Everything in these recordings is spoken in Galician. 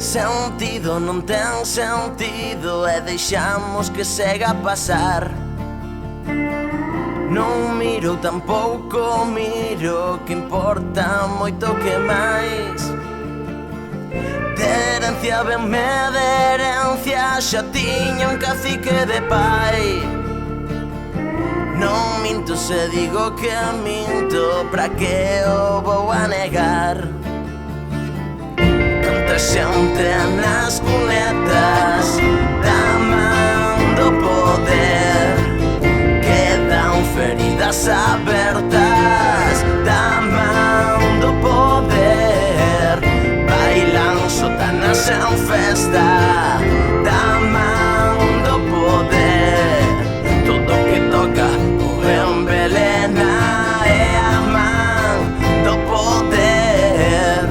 sentido, non ten sentido e deixamos que sega a pasar. Non miro, tampouco miro, que importa moito que máis. De herencia venme de herencia, xa tiña un cacique de pai. Non minto se digo que minto, pra que o vou a negar? Tanta xente nas cunetas da man do poder, quedan feridas abertas da man do poder. Bailan sotanas en festa da man do poder. Todo que toca o envelena é a man do poder.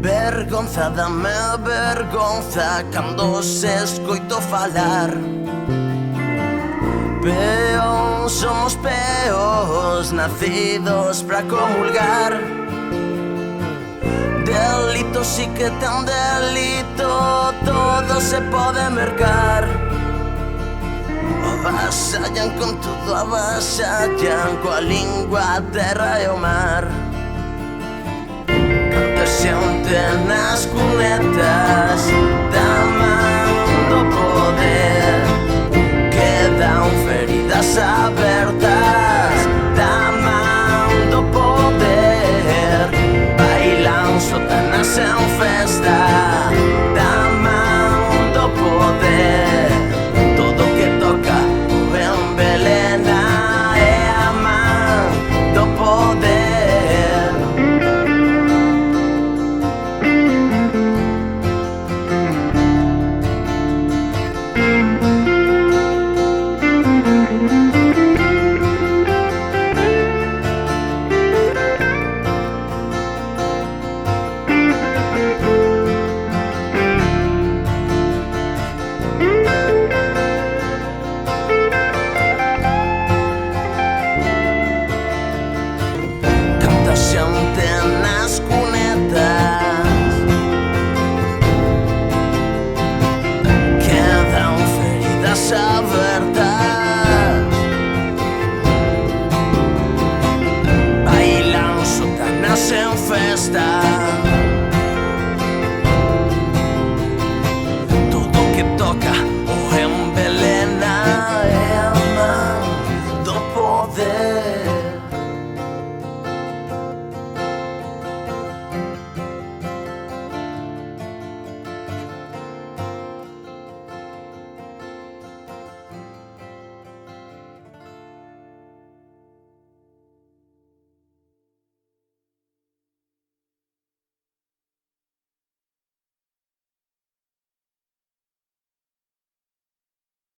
Vergonza, dame vergonza cando se escoito falar. Peóns, somos peóns, nacidos pra comulgar. Delito si que ten delito, todo se pode mercar. Avasallan con todo, avasallan coa lingua, a terra e o mar. Tanta xente nas cunetas da man do poder, quedan feridas abertas